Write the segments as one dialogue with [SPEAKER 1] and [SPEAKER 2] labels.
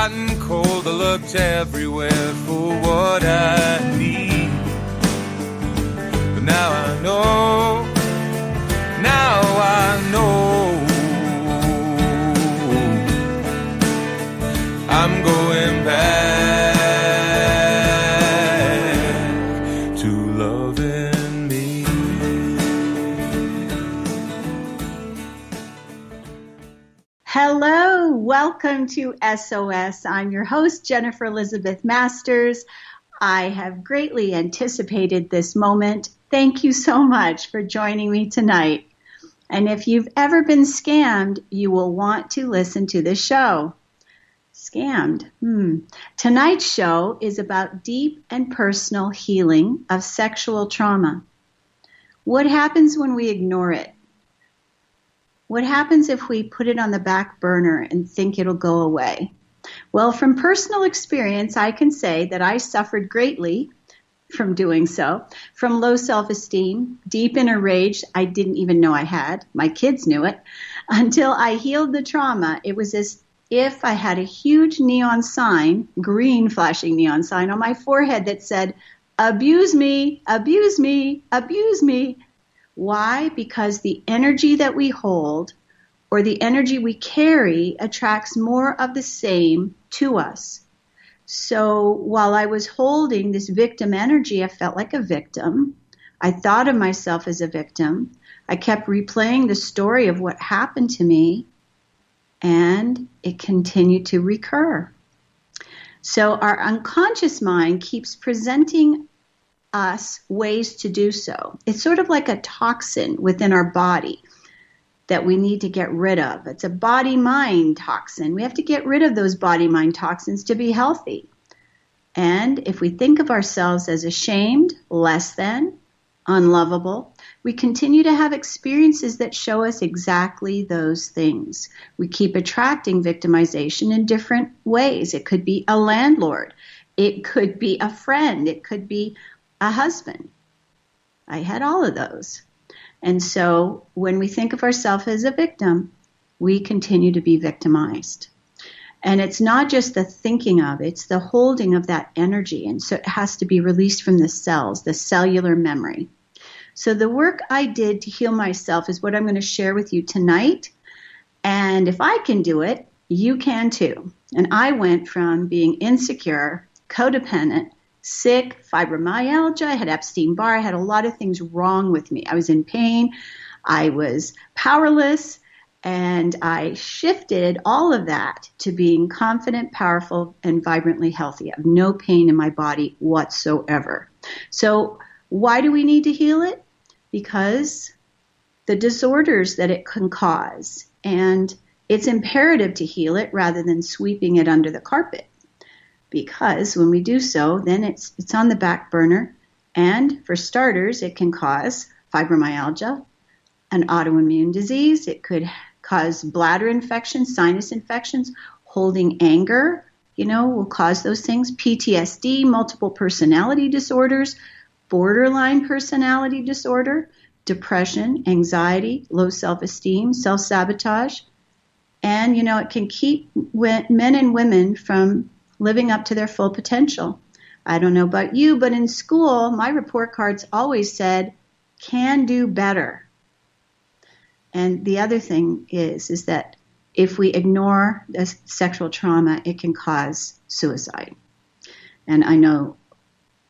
[SPEAKER 1] hot and cold. I looked everywhere for what I need. But now I know, I'm going back to loving me.
[SPEAKER 2] Hello, welcome to SOS. I'm your host, Jennifer Elizabeth Masters. I have greatly anticipated this moment. Thank you so much for joining me tonight. And if you've ever been scammed, you will want to listen to this show. Scammed. Tonight's show is about deep and personal healing of sexual trauma. What happens when we ignore it? What happens if we put it on the back burner and think it'll go away? Well, from personal experience, I can say that I suffered greatly from doing so, from low self-esteem, deep inner rage I didn't even know I had. My kids knew it. Until I healed the trauma, it was as if I had a huge neon sign, green flashing neon sign on my forehead that said, "Abuse me, abuse me, abuse me." Why? Because the energy that we hold or the energy we carry attracts more of the same to us. So while I was holding this victim energy, I felt like a victim. I thought of myself as a victim. I kept replaying the story of what happened to me, and it continued to recur. So our unconscious mind keeps presenting us ways to do so. It's sort of like a toxin within our body that we need to get rid of. It's a body-mind toxin. We have to get rid of those body-mind toxins to be healthy. And if we think of ourselves as ashamed, less than, unlovable, we continue to have experiences that show us exactly those things. We keep attracting victimization in different ways. It could be a landlord. It could be a friend. It could be a husband. I had all of those. And so when we think of ourselves as a victim, we continue to be victimized. And it's not just the thinking of, it's the holding of that energy. And so it has to be released from the cells, the cellular memory. So the work I did to heal myself is what I'm going to share with you tonight. And if I can do it, you can too. And I went from being insecure, codependent, sick, fibromyalgia, I had Epstein I had a lot of things wrong with me. I was in pain, I was powerless, and I shifted all of that to being confident, powerful, and vibrantly healthy. I have no pain in my body whatsoever. So why do we need to heal it? Because the disorders that it can cause, and it's imperative to heal it rather than sweeping it under the carpet. Because when we do so, then it's on the back burner. And for starters, it can cause fibromyalgia, an autoimmune disease. It could cause bladder infections, sinus infections, holding anger, will cause those things. PTSD, multiple personality disorders, borderline personality disorder, depression, anxiety, low self-esteem, self-sabotage. And, it can keep men and women from living up to their full potential. I don't know about you, but in school, my report cards always said, can do better. And the other thing is that if we ignore the sexual trauma, it can cause suicide. And I know,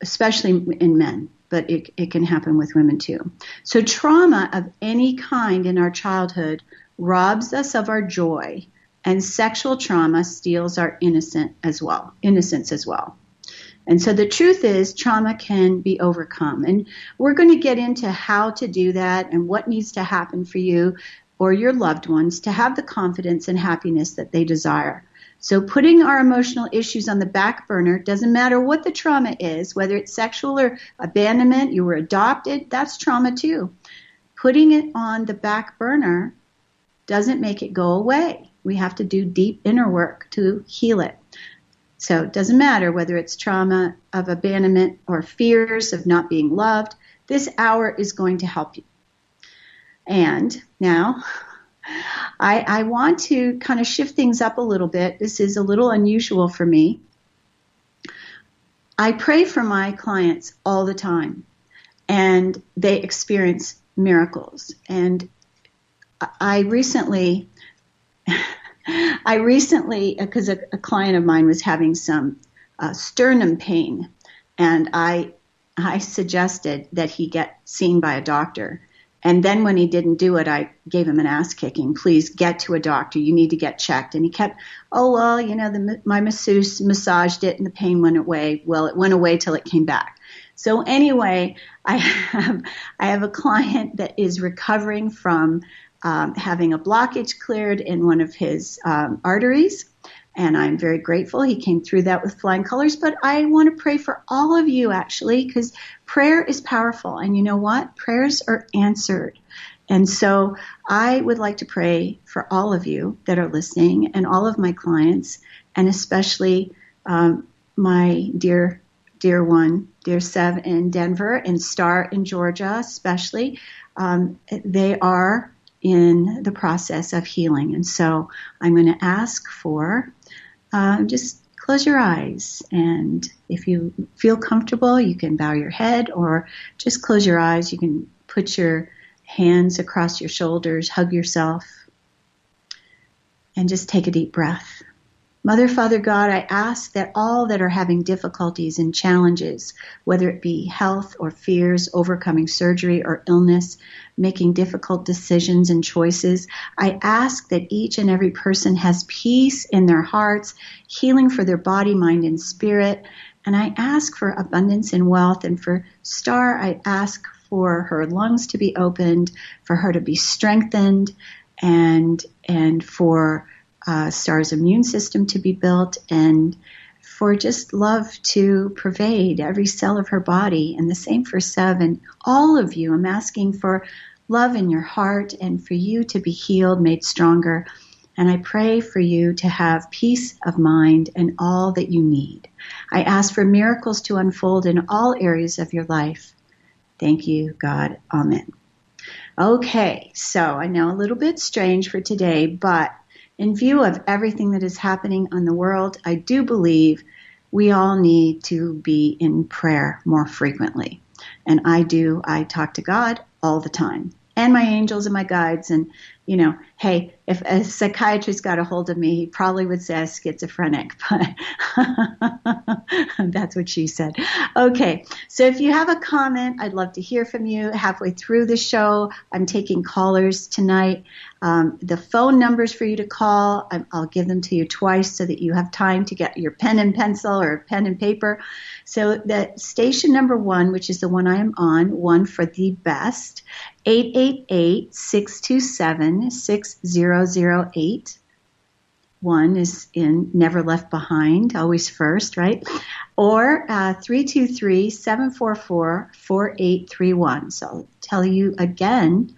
[SPEAKER 2] especially in men, but it can happen with women too. So trauma of any kind in our childhood robs us of our joy. And sexual trauma steals our innocence as well. And so the truth is trauma can be overcome. And we're going to get into how to do that and what needs to happen for you or your loved ones to have the confidence and happiness that they desire. So putting our emotional issues on the back burner, doesn't matter what the trauma is, whether it's sexual or abandonment, you were adopted, that's trauma too. Putting it on the back burner doesn't make it go away. We have to do deep inner work to heal it. So it doesn't matter whether it's trauma of abandonment or fears of not being loved. This hour is going to help you. And now I want to kind of shift things up a little bit. This is a little unusual for me. I pray for my clients all the time, and they experience miracles. And I recently, because a client of mine was having some sternum pain, and I suggested that he get seen by a doctor. And then when he didn't do it, I gave him an ass kicking. Please get to a doctor. You need to get checked. And he kept, oh, well, my masseuse massaged it and the pain went away. Well, it went away till it came back. So anyway, I have a client that is recovering from having a blockage cleared in one of his arteries. And I'm very grateful he came through that with flying colors. But I want to pray for all of you, actually, because prayer is powerful. And you know what? Prayers are answered. And so I would like to pray for all of you that are listening and all of my clients, and especially my dear one, dear Sev in Denver and Star in Georgia, especially. They are in the process of healing. And so I'm going to ask for just close your eyes. And if you feel comfortable, you can bow your head or just close your eyes. You can put your hands across your shoulders, hug yourself, and just take a deep breath. Mother, Father God, I ask that all that are having difficulties and challenges, whether it be health or fears, overcoming surgery or illness, making difficult decisions and choices, I ask that each and every person has peace in their hearts, healing for their body, mind, and spirit. And I ask for abundance and wealth. And for Star, I ask for her lungs to be opened, for her to be strengthened, and for Star's immune system to be built, and for just love to pervade every cell of her body. And the same for Sev and all of you. I'm asking for love in your heart and for you to be healed, made stronger. And I pray for you to have peace of mind and all that you need. I ask for miracles to unfold in all areas of your life. Thank you, God. Amen. Okay, so I know a little bit strange for today, but in view of everything that is happening on the world, I do believe we all need to be in prayer more frequently. And I do. I talk to God all the time, and my angels and my guides. And, hey, if a psychiatrist got a hold of me, he probably would say I'm schizophrenic, but that's what she said. Okay, so if you have a comment, I'd love to hear from you. Halfway through the show, I'm taking callers tonight. The phone numbers for you to call, I'll give them to you twice so that you have time to get your pen and pencil or pen and paper. So the station number 1, which is the one I am on, one for the best, 888-627-6008. One is in Never Left Behind, always first, right? Or 323-744-4831. So I'll tell you again,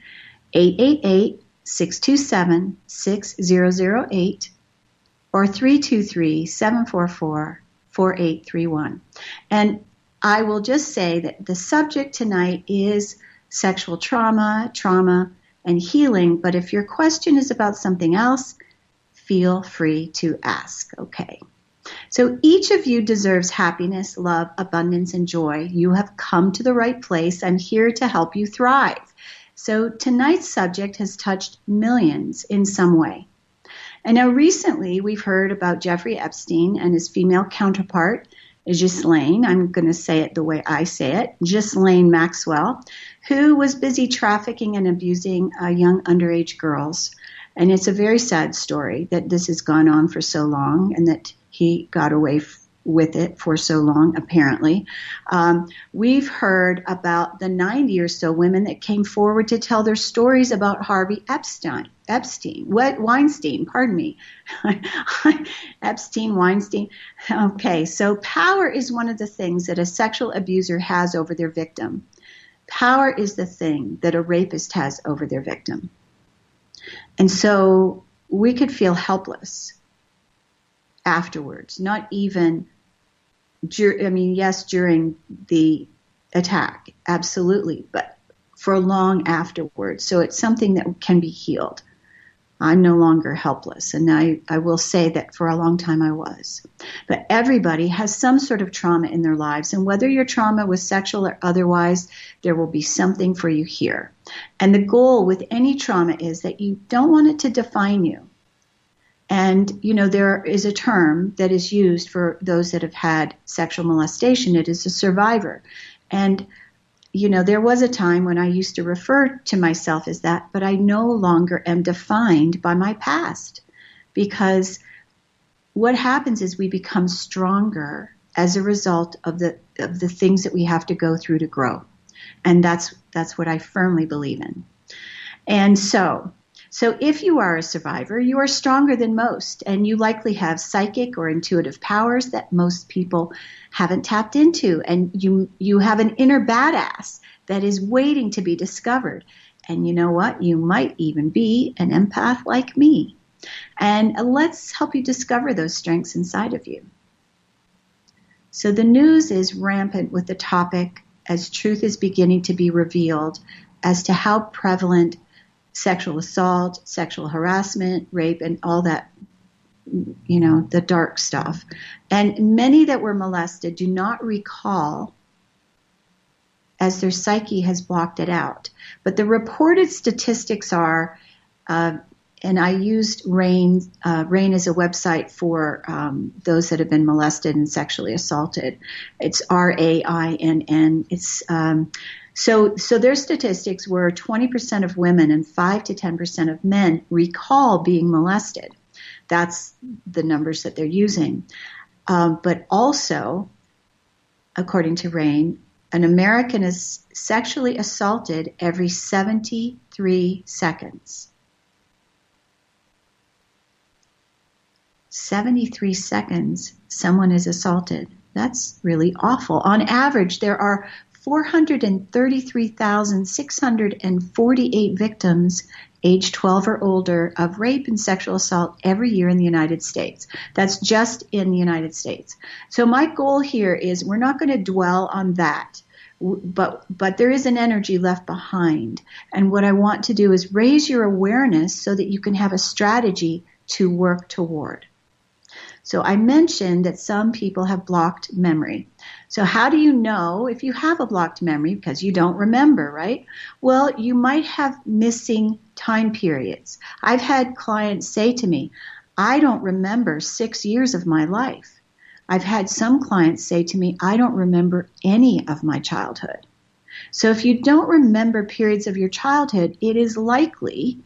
[SPEAKER 2] 888-627-6008 or 323-744-4831. And I will just say that the subject tonight is sexual trauma, and healing. But if your question is about something else, feel free to ask, okay? So each of you deserves happiness, love, abundance, and joy. You have come to the right place. I'm here to help you thrive. So tonight's subject has touched millions in some way. And now recently we've heard about Jeffrey Epstein and his female counterpart, Ghislaine, I'm going to say it the way I say it, Ghislaine Maxwell, who was busy trafficking and abusing young underage girls. And it's a very sad story that this has gone on for so long and that he got away with it for so long, apparently. We've heard about the 90 or so women that came forward to tell their stories about Harvey Epstein, Weinstein, pardon me. Epstein, Weinstein. Okay, so power is one of the things that a sexual abuser has over their victim. Power is the thing that a rapist has over their victim. And so we could feel helpless afterwards, not even, yes, during the attack, absolutely, but for long afterwards. So it's something that can be healed. I'm no longer helpless. And I will say that for a long time I was. But everybody has some sort of trauma in their lives. And whether your trauma was sexual or otherwise, there will be something for you here. And the goal with any trauma is that you don't want it to define you. And, there is a term that is used for those that have had sexual molestation. It is a survivor. And there was a time when I used to refer to myself as that, but I no longer am defined by my past, because what happens is we become stronger as a result of the things that we have to go through to grow. And that's what I firmly believe in. And so if you are a survivor, you are stronger than most, and you likely have psychic or intuitive powers that most people haven't tapped into. And you have an inner badass that is waiting to be discovered. And you know what? You might even be an empath like me. And let's help you discover those strengths inside of you. So the news is rampant with the topic as truth is beginning to be revealed as to how prevalent sexual assault, sexual harassment, rape, and all that, the dark stuff. And many that were molested do not recall, as their psyche has blocked it out. But the reported statistics are, and I used RAINN. RAINN is a website for those that have been molested and sexually assaulted. It's RAINN. It's So their statistics were 20% of women and 5 to 10% of men recall being molested. That's the numbers that they're using. But also, according to RAINN, an American is sexually assaulted every 73 seconds. 73 seconds, someone is assaulted. That's really awful. On average, there are 433,648 victims age 12 or older of rape and sexual assault every year in the United States. That's just in the United States. So my goal here is we're not going to dwell on that, but there is an energy left behind. And what I want to do is raise your awareness so that you can have a strategy to work toward. So I mentioned that some people have blocked memory. So how do you know if you have a blocked memory? Because you don't remember, right? Well, you might have missing time periods. I've had clients say to me, I don't remember 6 years of my life. I've had some clients say to me, I don't remember any of my childhood. So if you don't remember periods of your childhood, it is likely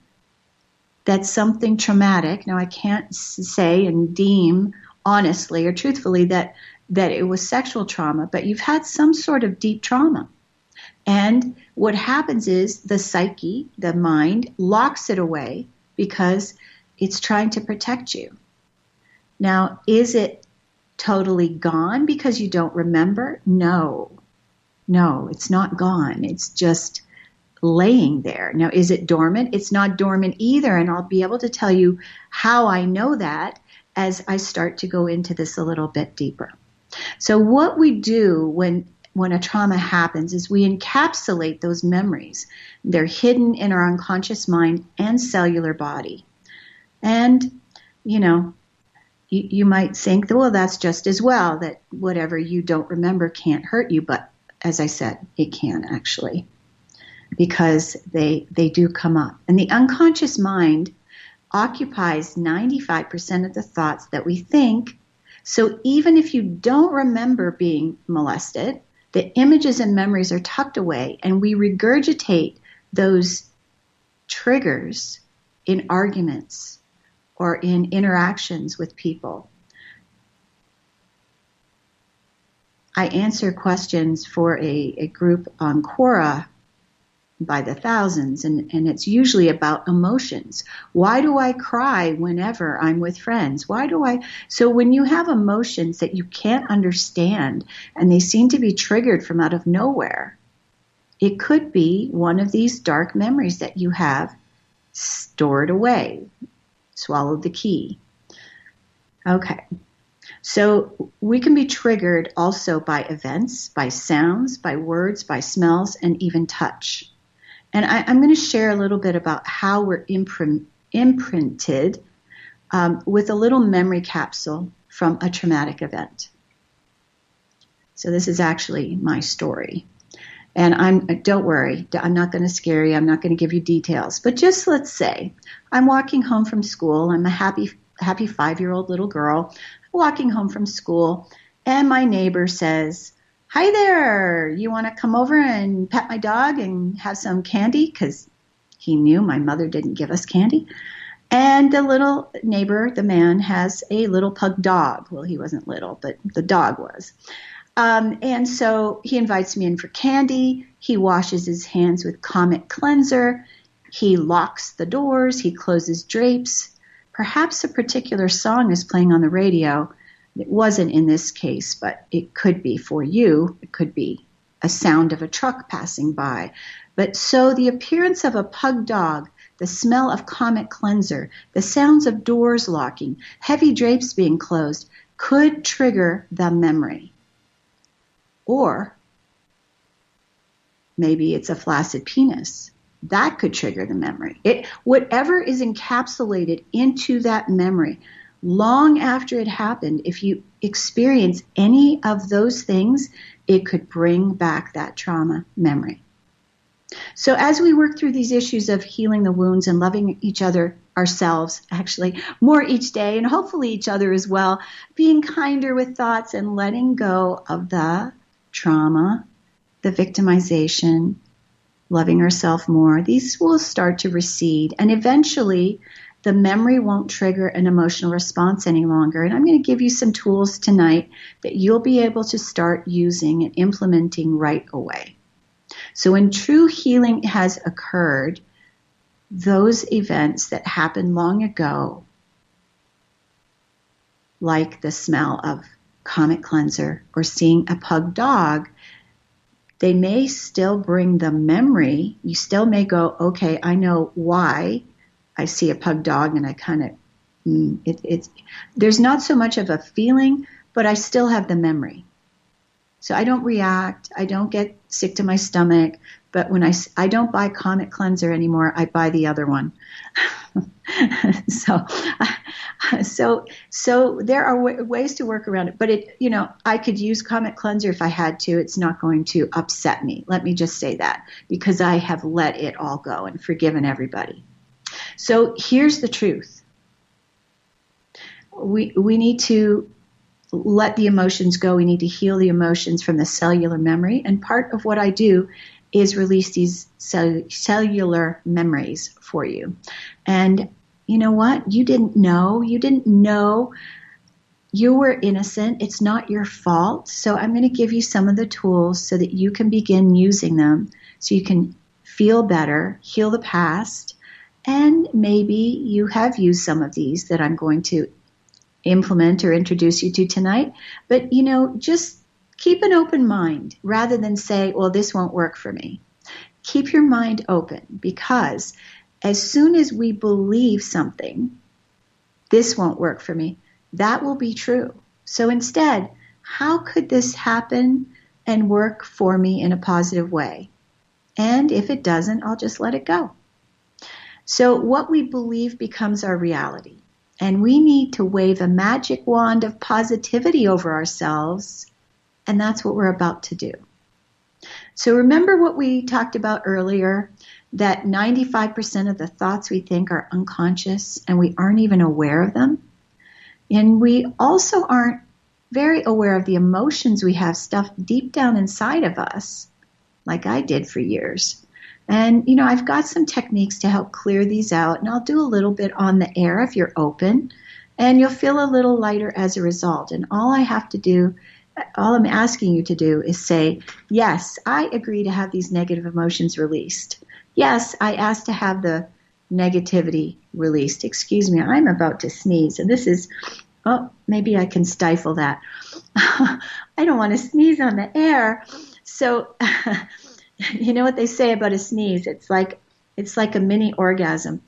[SPEAKER 2] that something traumatic, now I can't say and deem honestly or truthfully that it was sexual trauma, but you've had some sort of deep trauma. And what happens is the psyche, the mind, locks it away because it's trying to protect you. Now, is it totally gone because you don't remember? No, it's not gone. It's just laying there. Now, is it dormant? It's not dormant either, and I'll be able to tell you how I know that as I start to go into this a little bit deeper. So what we do when a trauma happens is we encapsulate those memories. They're hidden in our unconscious mind and cellular body. And, you might think, well, that's just as well, that whatever you don't remember can't hurt you. But as I said, it can actually, because they do come up. And the unconscious mind occupies 95% of the thoughts that we think. So even if you don't remember being molested, the images and memories are tucked away, and we regurgitate those triggers in arguments or in interactions with people. I answer questions for a group on Quora by the thousands, and it's usually about emotions. Why do I cry whenever I'm with friends? So when you have emotions that you can't understand and they seem to be triggered from out of nowhere, it could be one of these dark memories that you have stored away. Swallowed the key. Okay. So we can be triggered also by events, by sounds, by words, by smells, and even touch. And I'm going to share a little bit about how we're imprinted with a little memory capsule from a traumatic event. So this is actually my story. And don't worry, I'm not going to scare you. I'm not going to give you details. But just let's say I'm walking home from school. I'm a happy 5-year-old little girl walking home from school. And my neighbor says, "Hi there, you want to come over and pet my dog and have some candy?" Because he knew my mother didn't give us candy. And the little neighbor, the man, has a little pug dog. Well, he wasn't little, but the dog was. And so he invites me in for candy. He washes his hands with Comet cleanser. He locks the doors. He closes drapes. Perhaps a particular song is playing on the radio. It wasn't in this case, but it could be for you. It could be a sound of a truck passing by. But so the appearance of a pug dog, the smell of Comet cleanser, the sounds of doors locking, heavy drapes being closed could trigger the memory. Or maybe it's a flaccid penis. That could trigger the memory. Whatever is encapsulated into that memory, long after it happened, if you experience any of those things, it could bring back that trauma memory. So as we work through these issues of healing the wounds and loving each other, ourselves actually, more each day, and hopefully each other as well, being kinder with thoughts and letting go of the trauma, the victimization, loving ourselves more, these will start to recede. And eventually, the memory won't trigger an emotional response any longer. And I'm going to give you some tools tonight that you'll be able to start using and implementing right away. So when true healing has occurred, those events that happened long ago, like the smell of Comet cleanser or seeing a pug dog, they may still bring the memory. You still may go, okay, I know why I see a pug dog, and I kind of, there's not so much of a feeling, but I still have the memory. So I don't react. I don't get sick to my stomach. But when I don't buy Comet cleanser anymore, I buy the other one. So there are ways to work around it. But I could use Comet cleanser if I had to. It's not going to upset me. Let me just say that, because I have let it all go and forgiven everybody. So here's the truth. We need to let the emotions go. We need to heal the emotions from the cellular memory. And part of what I do is release these cellular memories for you. And you know what? You didn't know. You didn't know you were innocent. It's not your fault. So I'm going to give you some of the tools so that you can begin using them so you can feel better, heal the past, and maybe you have used some of these that I'm going to implement or introduce you to tonight. But, just keep an open mind rather than say, well, this won't work for me. Keep your mind open, because as soon as we believe something, this won't work for me, that will be true. So instead, how could this happen and work for me in a positive way? And if it doesn't, I'll just let it go. So what we believe becomes our reality. And we need to wave a magic wand of positivity over ourselves. And that's what we're about to do. So remember what we talked about earlier, that 95% of the thoughts we think are unconscious and we aren't even aware of them. And we also aren't very aware of the emotions we have stuffed deep down inside of us, like I did for years. And, I've got some techniques to help clear these out, and I'll do a little bit on the air if you're open, and you'll feel a little lighter as a result. And all I'm asking you to do is say, yes, I agree to have these negative emotions released. Yes, I ask to have the negativity released. Excuse me, I'm about to sneeze. And this is, maybe I can stifle that. I don't want to sneeze on the air. So, you know what they say about a sneeze? It's like a mini orgasm.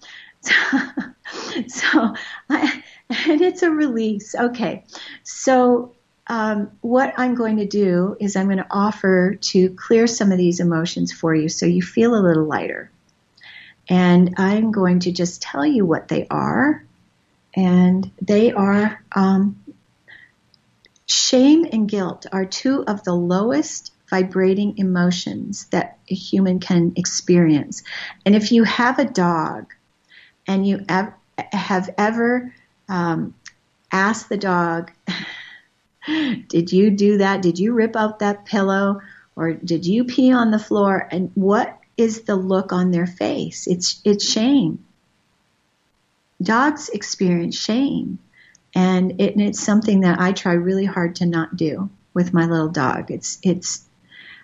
[SPEAKER 2] And it's a release. Okay. So, what I'm going to do is I'm going to offer to clear some of these emotions for you so you feel a little lighter. And I'm going to just tell you what they are. And they are shame and guilt are two of the lowest vibrating emotions that a human can experience. And if you have a dog and you have ever asked the dog, did you do that? Did you rip out that pillow? Or did you pee on the floor? And what is the look on their face? It's shame. Dogs experience shame. And it's something that I try really hard to not do with my little dog. It's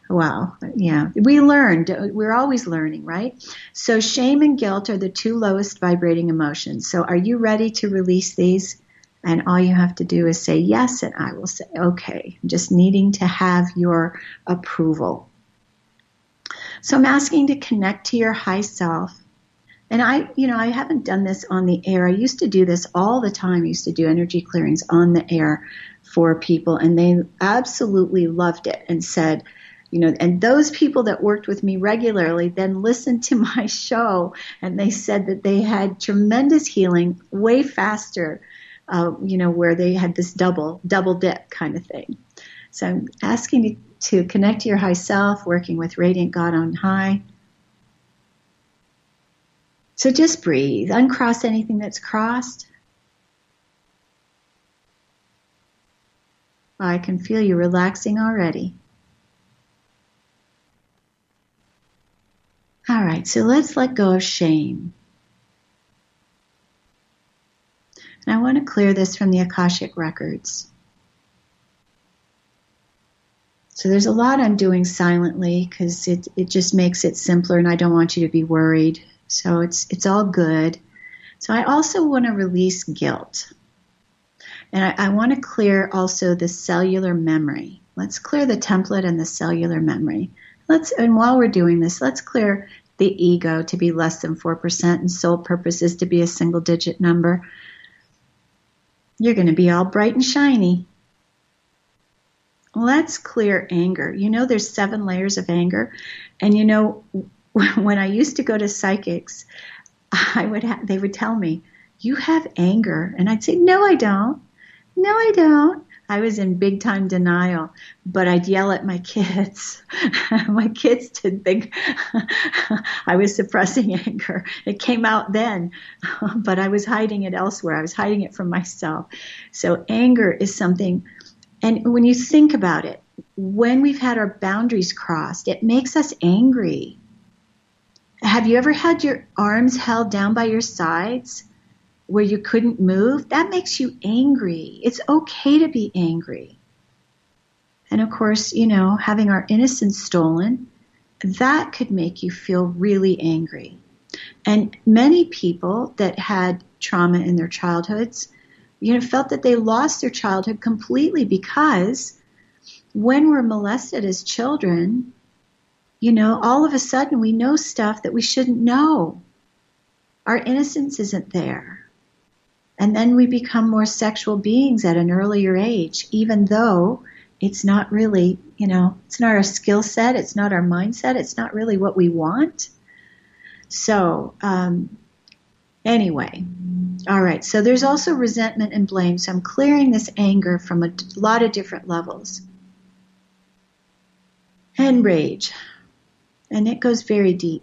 [SPEAKER 2] wow. Yeah. We learned. We're always learning, right? So shame and guilt are the two lowest vibrating emotions. So are you ready to release these? And all you have to do is say yes, and I will say, okay. I'm just needing to have your approval. So I'm asking to connect to your high self. And I haven't done this on the air. I used to do this all the time. I used to do energy clearings on the air for people, and they absolutely loved it and said, and those people that worked with me regularly then listened to my show, and they said that they had tremendous healing way faster, where they had this double dip kind of thing. So I'm asking you to connect to your high self, working with Radiant God on high. So just breathe. Uncross anything that's crossed. I can feel you relaxing already. All right, so let's let go of shame. And I want to clear this from the Akashic records. So there's a lot I'm doing silently because it just makes it simpler, and I don't want you to be worried. So it's all good. So I also want to release guilt. And I want to clear also the cellular memory. Let's clear the template and the cellular memory. And while we're doing this, let's clear the ego to be less than 4% and soul purpose is to be a single digit number. You're going to be all bright and shiny. Let's clear anger. There's 7 layers of anger. And when I used to go to psychics, they would tell me, you have anger. And I'd say, no, I don't. No, I don't. I was in big time denial, but I'd yell at my kids. My kids didn't think I was suppressing anger. It came out then, but I was hiding it elsewhere. I was hiding it from myself. So anger is something, and when you think about it, when we've had our boundaries crossed, it makes us angry. Have you ever had your arms held down by your sides where you couldn't move? That makes you angry. It's okay to be angry. And of course, having our innocence stolen, that could make you feel really angry. And many people that had trauma in their childhoods, felt that they lost their childhood completely because when we're molested as children, all of a sudden we know stuff that we shouldn't know. Our innocence isn't there. And then we become more sexual beings at an earlier age, even though it's not really, it's not our skill set, it's not our mindset, it's not really what we want. So, anyway, all right, so there's also resentment and blame. So I'm clearing this anger from a lot of different levels. And rage. And it goes very deep.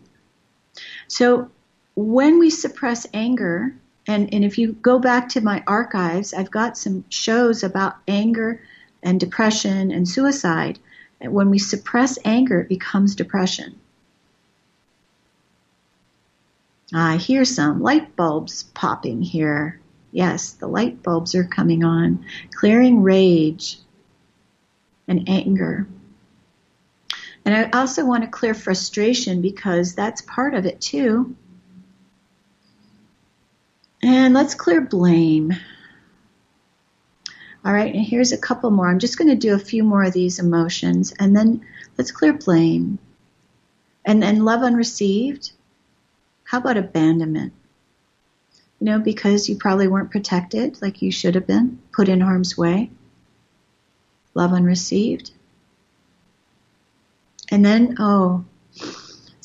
[SPEAKER 2] So when we suppress anger, and if you go back to my archives, I've got some shows about anger and depression and suicide. And when we suppress anger, it becomes depression. I hear some light bulbs popping here. Yes, the light bulbs are coming on, clearing rage and anger. And I also want to clear frustration because that's part of it too. And let's clear blame. All right, and here's a couple more. I'm just going to do a few more of these emotions, and then let's clear blame. And then love unreceived. How about abandonment? Because you probably weren't protected like you should have been, put in harm's way. Love unreceived. And then,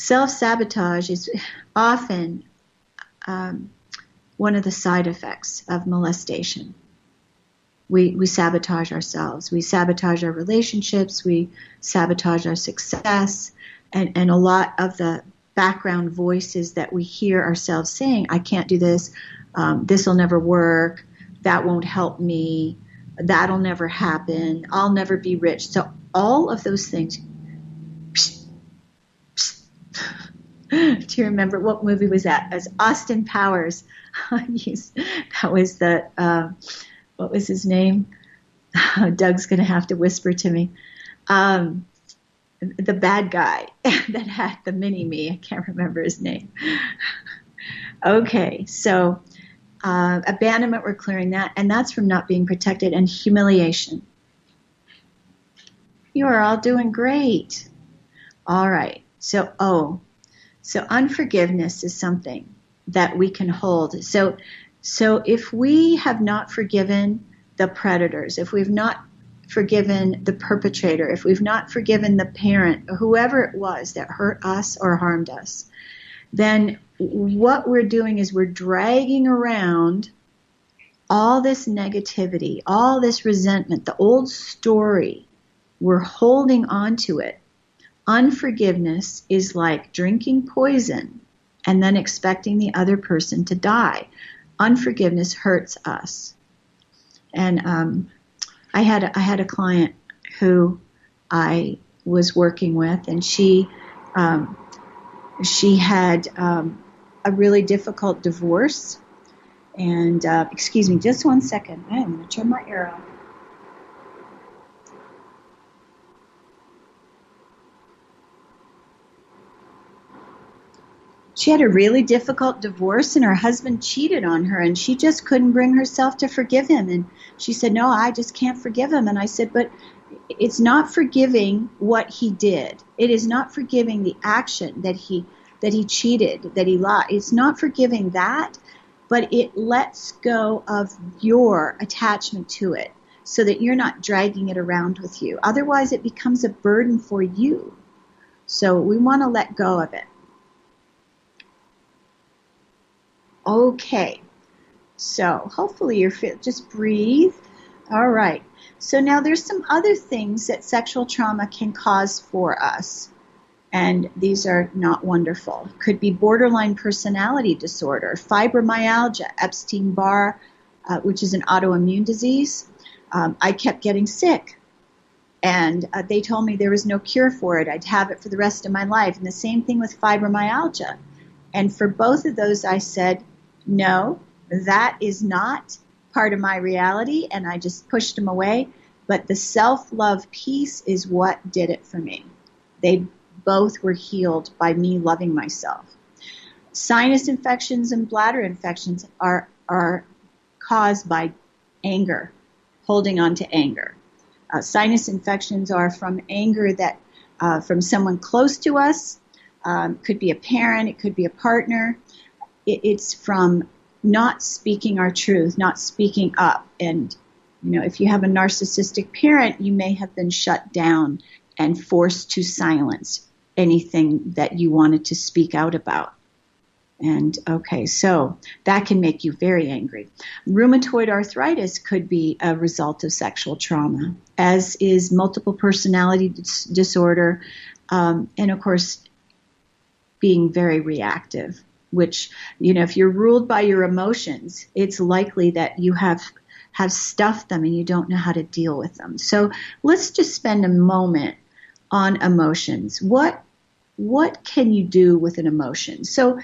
[SPEAKER 2] Self-sabotage is often one of the side effects of molestation. We sabotage ourselves. We sabotage our relationships. We sabotage our success. And a lot of the background voices that we hear ourselves saying, I can't do this, this will never work, that won't help me, that'll never happen, I'll never be rich. So all of those things. Do you remember what movie was that? It was Austin Powers. That was the, what was his name? Doug's going to have to whisper to me. The bad guy that had the mini-me. I can't remember his name. Okay, so abandonment, we're clearing that, and that's from not being protected, and humiliation. You are all doing great. All right, so unforgiveness is something that we can hold. So if we have not forgiven the predators, if we've not forgiven the perpetrator, if we've not forgiven the parent, or whoever it was that hurt us or harmed us, then what we're doing is we're dragging around all this negativity, all this resentment, the old story. We're holding on to it. Unforgiveness is like drinking poison and then expecting the other person to die. Unforgiveness hurts us. And I had a client who I was working with, and she had a really difficult divorce. And excuse me, just one second. I am going to turn my air off. She had a really difficult divorce, and her husband cheated on her, and she just couldn't bring herself to forgive him. And she said, no, I just can't forgive him. And I said, but it's not forgiving what he did. It is not forgiving the action that he cheated, that he lied. It's not forgiving that, but it lets go of your attachment to it so that you're not dragging it around with you. Otherwise, it becomes a burden for you. So we want to let go of it. Okay, so hopefully you're fit. Just breathe. All right. So now there's some other things that sexual trauma can cause for us, and these are not wonderful. Could be borderline personality disorder, fibromyalgia, Epstein-Barr, which is an autoimmune disease. I kept getting sick, and they told me there was no cure for it. I'd have it for the rest of my life, and the same thing with fibromyalgia. And for both of those, I said, no, that is not part of my reality, and I just pushed them away. But the self-love piece is what did it for me. They both were healed by me loving myself. Sinus infections and bladder infections are caused by anger, holding on to anger. Sinus infections are from anger that from someone close to us. Could be a parent, it could be a partner. It's from not speaking our truth, not speaking up. And, if you have a narcissistic parent, you may have been shut down and forced to silence anything that you wanted to speak out about. And, okay, so that can make you very angry. Rheumatoid arthritis could be a result of sexual trauma, as is multiple personality disorder, and, of course, being very reactive, which, if you're ruled by your emotions, it's likely that you have stuffed them and you don't know how to deal with them. So let's just spend a moment on emotions. What can you do with an emotion? So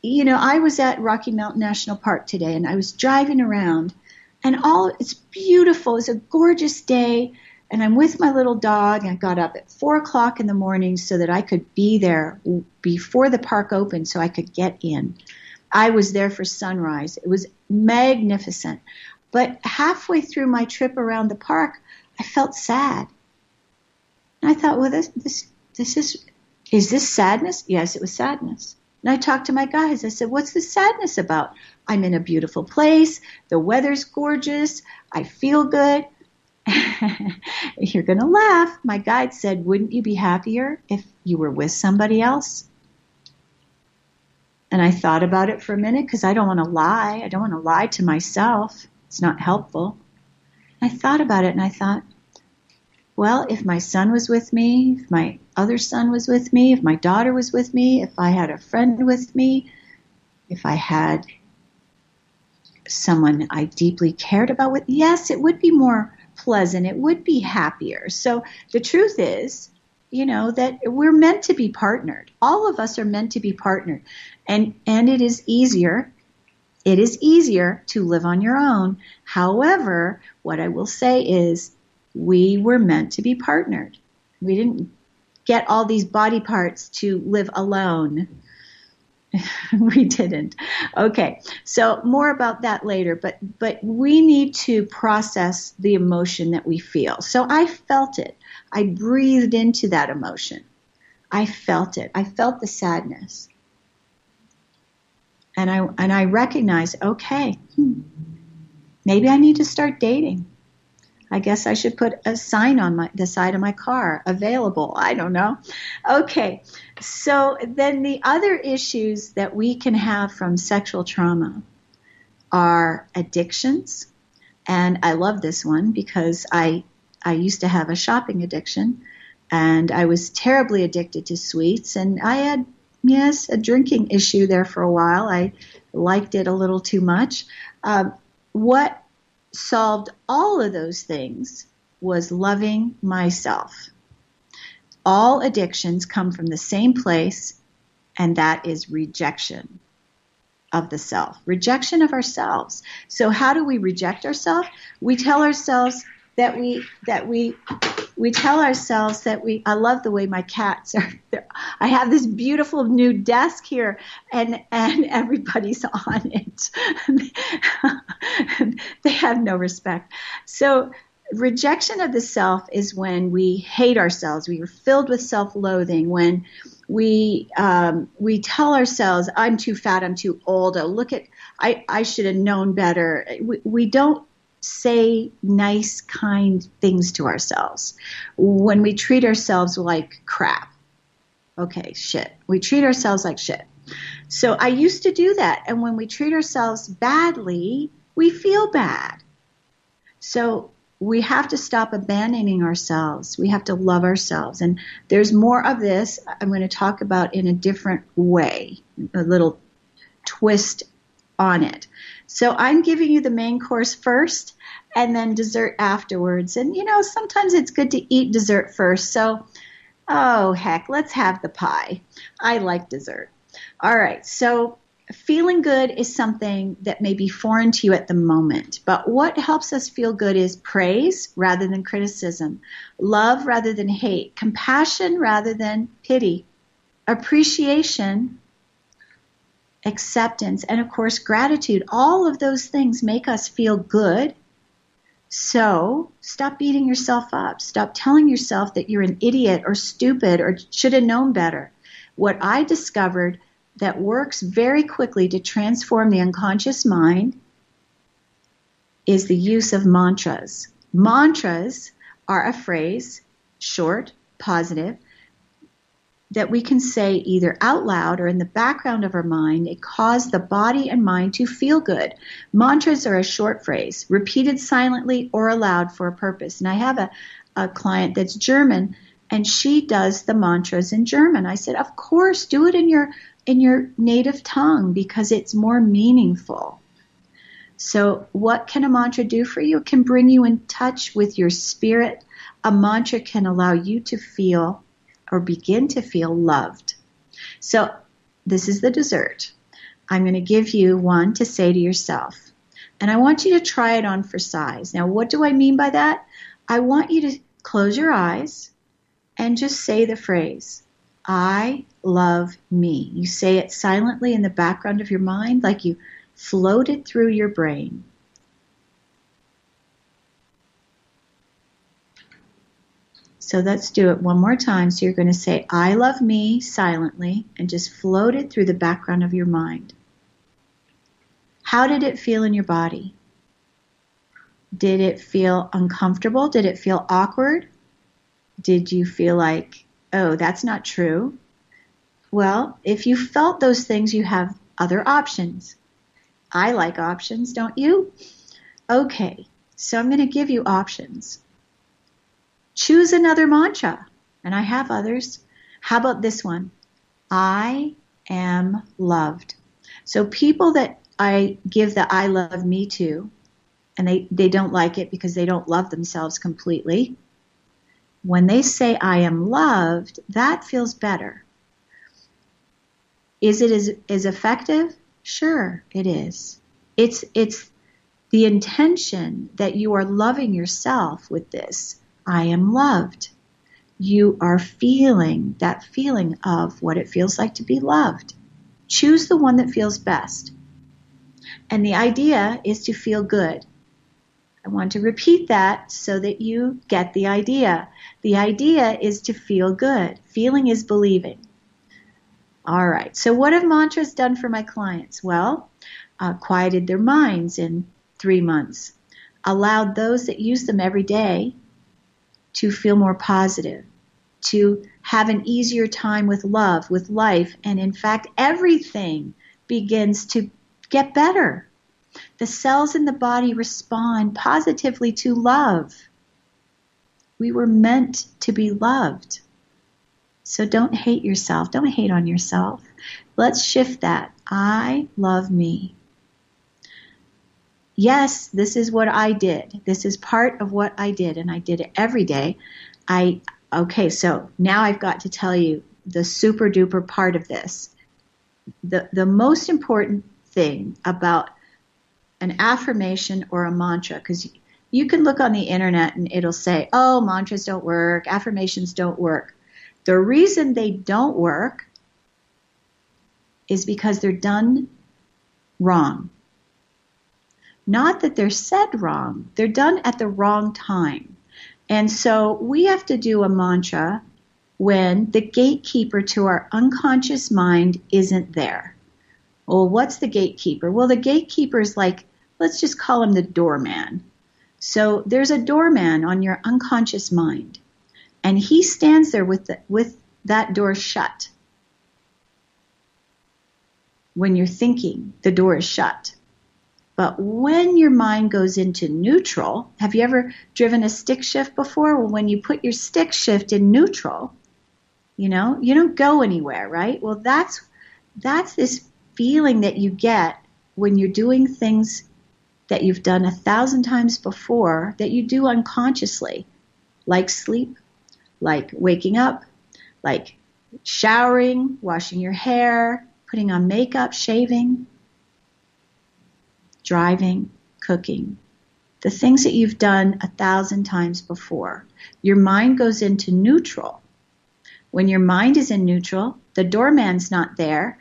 [SPEAKER 2] I was at Rocky Mountain National Park today, and I was driving around, and it's beautiful. It's a gorgeous day. And I'm with my little dog, and I got up at 4 o'clock in the morning so that I could be there before the park opened so I could get in. I was there for sunrise. It was magnificent. But halfway through my trip around the park, I felt sad. And I thought, well, is this sadness? Yes, it was sadness. And I talked to my guys. I said, what's the sadness about? I'm in a beautiful place. The weather's gorgeous. I feel good. You're going to laugh. My guide said, wouldn't you be happier if you were with somebody else? And I thought about it for a minute because I don't want to lie. I don't want to lie to myself. It's not helpful. I thought about it and I thought, well, if my son was with me, if my other son was with me, if my daughter was with me, if I had a friend with me, if I had someone I deeply cared about with, yes, it would be more pleasant. It would be happier. So the truth is, that we're meant to be partnered. All of us are meant to be partnered. And it is easier. It is easier to live on your own. However, what I will say is we were meant to be partnered. We didn't get all these body parts to live alone. We didn't. Okay, so more about that later, but we need to process the emotion that we feel. So I felt it. I breathed into that emotion. I felt it. I felt the sadness. And I recognized, okay, maybe I need to start dating. I guess I should put a sign on the side of my car, available. I don't know. Okay, so then the other issues that we can have from sexual trauma are addictions. And I love this one because I used to have a shopping addiction, and I was terribly addicted to sweets. And I had, yes, a drinking issue there for a while. I liked it a little too much. What solved all of those things was loving myself. All addictions come from the same place, and that is rejection of the self, rejection of ourselves. So how do we reject ourselves? We tell ourselves that I love the way my cats are. I have this beautiful new desk here, and everybody's on it. They have no respect. So rejection of the self is when we hate ourselves. We are filled with self-loathing. When we tell ourselves, "I'm too fat. I'm too old. Oh, look at I should have known better." We don't say nice, kind things to ourselves. When we treat ourselves like crap. Okay, shit. We treat ourselves like shit. So I used to do that. And when we treat ourselves badly, we feel bad. So we have to stop abandoning ourselves. We have to love ourselves. And there's more of this I'm going to talk about in a different way, a little twist on it. So I'm giving you the main course first and then dessert afterwards. And, sometimes it's good to eat dessert first. So, oh, heck, let's have the pie. I like dessert. All right. So feeling good is something that may be foreign to you at the moment. But what helps us feel good is praise rather than criticism, love rather than hate, compassion rather than pity, appreciation, acceptance, and of course gratitude. All of those things make us feel good. So stop beating yourself up. Stop telling yourself that you're an idiot or stupid or should have known better. What I discovered that works very quickly to transform the unconscious mind is the use of mantras. Mantras are a phrase, short, positive, that we can say either out loud or in the background of our mind. It causes the body and mind to feel good. Mantras are a short phrase, repeated silently or aloud for a purpose. And I have a client that's German, and she does the mantras in German. I said, of course, do it in your native tongue because it's more meaningful. So what can a mantra do for you? It can bring you in touch with your spirit. A mantra can allow you to feel or begin to feel loved. So this is the dessert. I'm going to give you one to say to yourself. And I want you to try it on for size. Now, what do I mean by that? I want you to close your eyes and just say the phrase, I love me. You say it silently in the background of your mind like you float it through your brain. So let's do it one more time. So you're going to say, I love me silently and just float it through the background of your mind. How did it feel in your body? Did it feel uncomfortable? Did it feel awkward? Did you feel like, oh, that's not true? Well, if you felt those things, you have other options. I like options, don't you? Okay, so I'm going to give you options. Choose another mantra, and I have others. How about this one? I am loved. So people that I give the I love me to, and they don't like it because they don't love themselves completely, when they say I am loved, that feels better. Is it as effective? Sure, it is. It's the intention that you are loving yourself with this. I am loved. You are feeling that feeling of what it feels like to be loved. Choose the one that feels best. And the idea is to feel good. I want to repeat that so that you get the idea. The idea is to feel good. Feeling is believing. All right. So what have mantras done for my clients? Well, quieted their minds in 3 months. Allowed those that use them every day to feel more positive, to have an easier time with love, with life, and in fact, everything begins to get better. The cells in the body respond positively to love. We were meant to be loved. So don't hate yourself. Don't hate on yourself. Let's shift that. I love me. Yes, this is what I did. This is part of what I did, and I did it every day. Okay, so now I've got to tell you the super duper part of this. The most important thing about an affirmation or a mantra, because you can look on the internet and it'll say, oh, mantras don't work, affirmations don't work. The reason they don't work is because they're done wrong. Not that they're said wrong, they're done at the wrong time. And so we have to do a mantra when the gatekeeper to our unconscious mind isn't there. Well, what's the gatekeeper? Well, the gatekeeper is like, let's just call him the doorman. So there's a doorman on your unconscious mind, and he stands there with that door shut. When you're thinking, the door is shut. But when your mind goes into neutral, have you ever driven a stick shift before? Well, when you put your stick shift in neutral, you don't go anywhere, right? Well, that's this feeling that you get when you're doing things that you've done 1,000 times before that you do unconsciously, like sleep, like waking up, like showering, washing your hair, putting on makeup, shaving, driving, cooking, the things that you've done 1,000 times before. Your mind goes into neutral. When your mind is in neutral, the doorman's not there,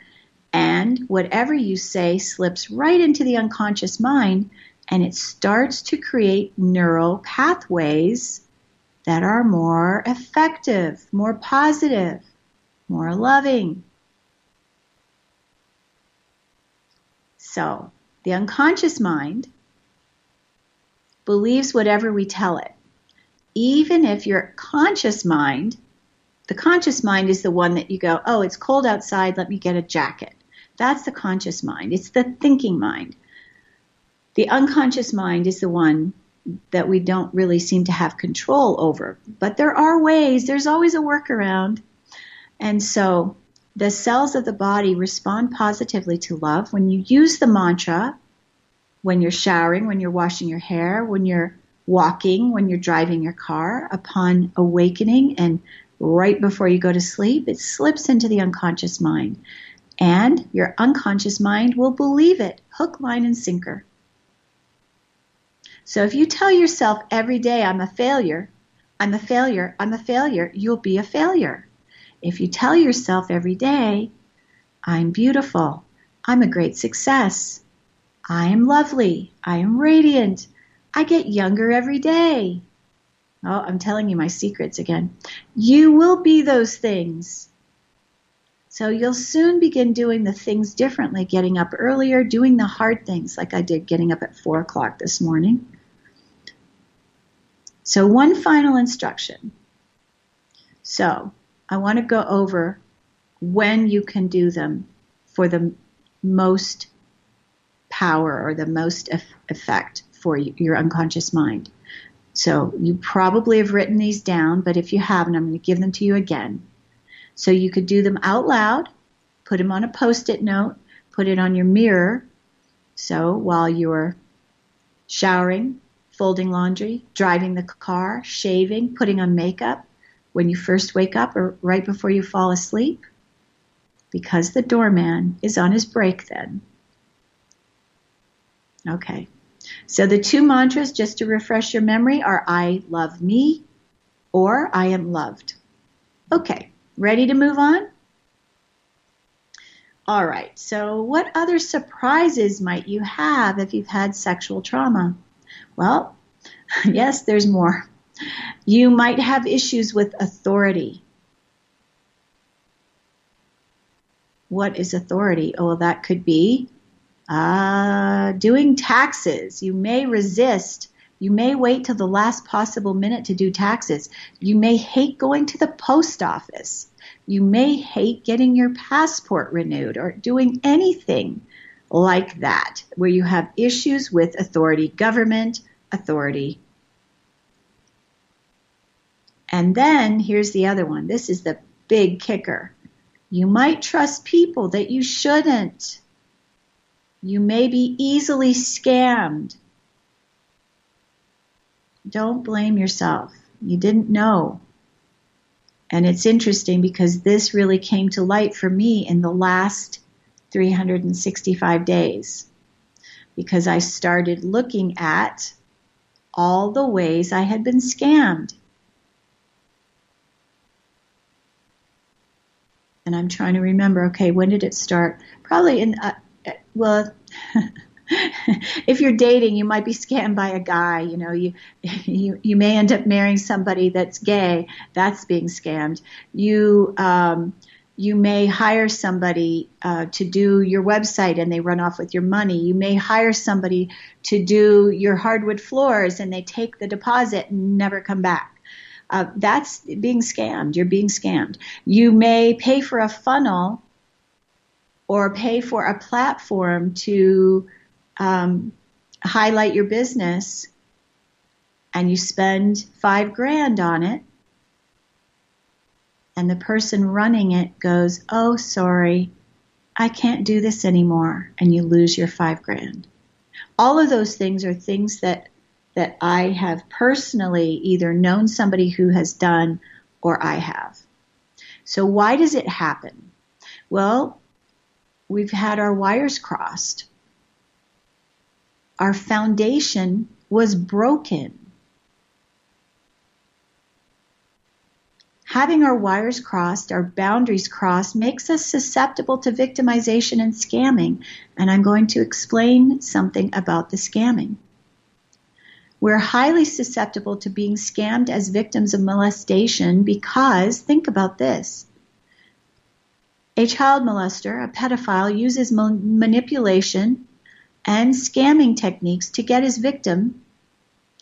[SPEAKER 2] and whatever you say slips right into the unconscious mind, and it starts to create neural pathways that are more effective, more positive, more loving. So, the unconscious mind believes whatever we tell it. Even if your conscious mind, the conscious mind is the one that you go, oh, it's cold outside, let me get a jacket. That's the conscious mind. It's the thinking mind. The unconscious mind is the one that we don't really seem to have control over. But there are ways, there's always a workaround. And so the cells of the body respond positively to love when you use the mantra, when you're showering, when you're washing your hair, when you're walking, when you're driving your car. Upon awakening and right before you go to sleep, it slips into the unconscious mind. And your unconscious mind will believe it, hook, line, and sinker. So if you tell yourself every day, I'm a failure, I'm a failure, I'm a failure, you'll be a failure. If you tell yourself every day, I'm beautiful, I'm a great success, I am lovely, I am radiant, I get younger every day. Oh, I'm telling you my secrets again. You will be those things. So you'll soon begin doing the things differently, getting up earlier, doing the hard things like I did, getting up at 4 o'clock this morning. So one final instruction. So I want to go over when you can do them for the most power or the most effect for your unconscious mind. So you probably have written these down, but if you haven't, I'm going to give them to you again. So you could do them out loud, put them on a Post-it note, put it on your mirror. So while you're showering, folding laundry, driving the car, shaving, putting on makeup, when you first wake up or right before you fall asleep, because the doorman is on his break then. Okay. So the two mantras, just to refresh your memory, are I love me or I am loved. Okay. Ready to move on? All right. So what other surprises might you have if you've had sexual trauma? Well, yes, there's more. You might have issues with authority. What is authority? Oh, well, that could be doing taxes. You may resist. You may wait till the last possible minute to do taxes. You may hate going to the post office. You may hate getting your passport renewed or doing anything like that, where you have issues with authority, government authority. And then here's the other one. This is the big kicker. You might trust people that you shouldn't. You may be easily scammed. Don't blame yourself. You didn't know. And it's interesting because this really came to light for me in the last 365 days, because I started looking at all the ways I had been scammed. And I'm trying to remember, okay, when did it start? Probably in, if you're dating, you might be scammed by a guy. You know, you may end up marrying somebody that's gay. That's being scammed. You may hire somebody to do your website and they run off with your money. You may hire somebody to do your hardwood floors and they take the deposit and never come back. That's being scammed. You're being scammed. You may pay for a funnel or pay for a platform to highlight your business, and you spend $5,000 on it, and the person running it goes, "Oh, sorry, I can't do this anymore," and you lose your $5,000. All of those things are things that I have personally either known somebody who has done or I have. So why does it happen? Well, we've had our wires crossed. Our foundation was broken. Having our wires crossed, our boundaries crossed, makes us susceptible to victimization and scamming. And I'm going to explain something about the scamming. We're highly susceptible to being scammed as victims of molestation because, think about this, a child molester, a pedophile, uses manipulation and scamming techniques to get his victim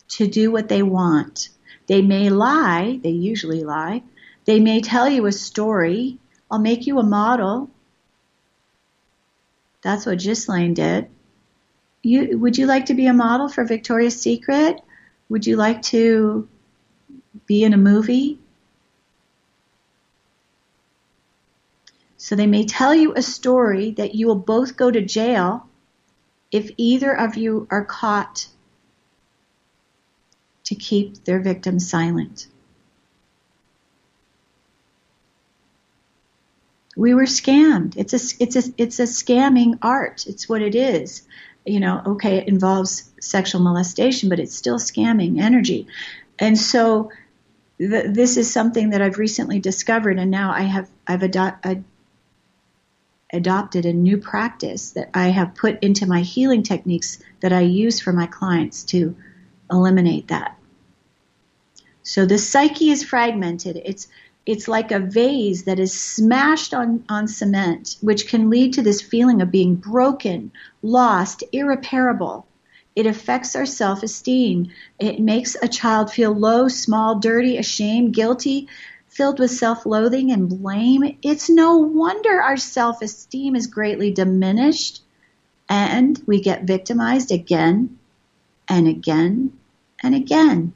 [SPEAKER 2] to do what they want. They may lie, they usually lie. They may tell you a story. I'll make you a model. That's what Ghislaine did. Would you like to be a model for Victoria's Secret? Would you like to be in a movie? So they may tell you a story that you will both go to jail if either of you are caught, to keep their victim silent. We were scammed. It's a scamming art. It's what it is. You know, okay, it involves sexual molestation, but it's still scamming energy. And so this is something that I've recently discovered, and now I've adopted a new practice that I have put into my healing techniques that I use for my clients to eliminate that. So the psyche is fragmented. It's like a vase that is smashed on cement, which can lead to this feeling of being broken, lost, irreparable. It affects our self-esteem. It makes a child feel low, small, dirty, ashamed, guilty, filled with self-loathing and blame. It's no wonder our self-esteem is greatly diminished, and we get victimized again and again and again.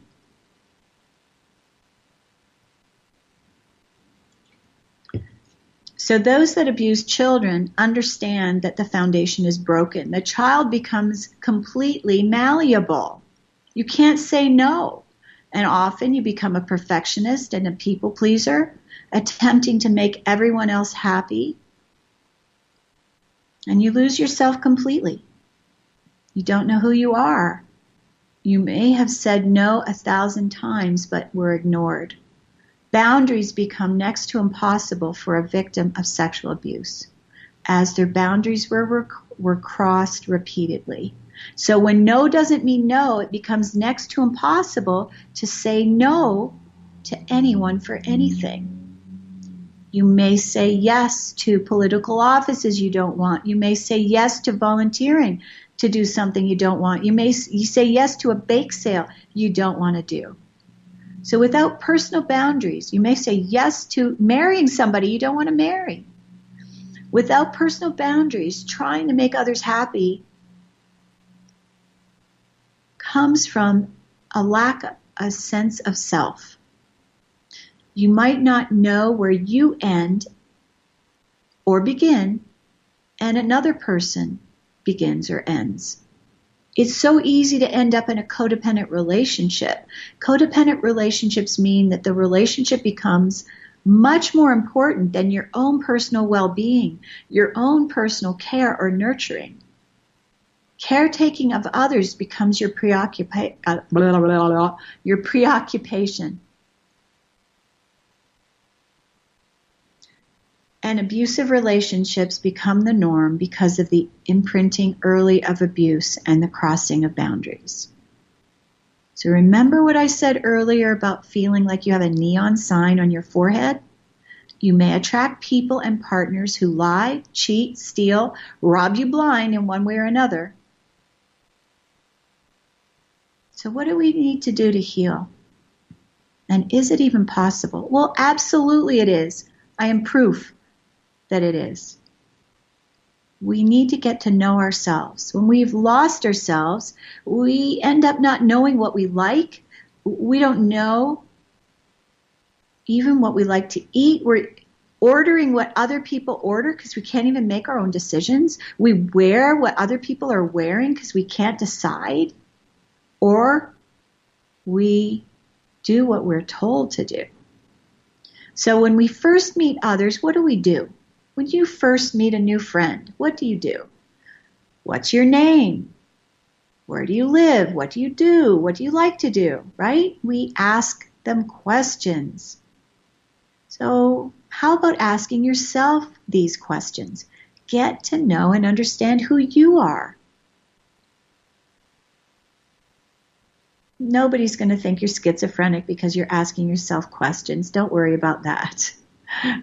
[SPEAKER 2] So those that abuse children understand that the foundation is broken. The child becomes completely malleable. You can't say no. And often you become a perfectionist and a people pleaser, attempting to make everyone else happy. And you lose yourself completely. You don't know who you are. You may have said no 1,000 times, but were ignored. Boundaries become next to impossible for a victim of sexual abuse, as their boundaries were crossed repeatedly. So when no doesn't mean no, it becomes next to impossible to say no to anyone for anything. You may say yes to political offices you don't want. You may say yes to volunteering to do something you don't want. You say yes to a bake sale you don't want to do. So without personal boundaries, you may say yes to marrying somebody you don't want to marry. Without personal boundaries, trying to make others happy comes from a lack of a sense of self. You might not know where you end or begin, and another person begins or ends. It's so easy to end up in a codependent relationship. Codependent relationships mean that the relationship becomes much more important than your own personal well-being, your own personal care or nurturing. Caretaking of others becomes your preoccupation. And abusive relationships become the norm because of the imprinting early of abuse and the crossing of boundaries. So remember what I said earlier about feeling like you have a neon sign on your forehead? You may attract people and partners who lie, cheat, steal, rob you blind in one way or another. So what do we need to do to heal? And is it even possible? Well, absolutely it is. I am proof that it is. We need to get to know ourselves. When we've lost ourselves, we end up not knowing what we like. We don't know even what we like to eat. We're ordering what other people order because we can't even make our own decisions. We wear what other people are wearing because we can't decide. Or we do what we're told to do. So when we first meet others, what do? When you first meet a new friend, what do you do? What's your name? Where do you live? What do you do? What do you like to do? Right? We ask them questions. So how about asking yourself these questions? Get to know and understand who you are. Nobody's going to think you're schizophrenic because you're asking yourself questions. Don't worry about that.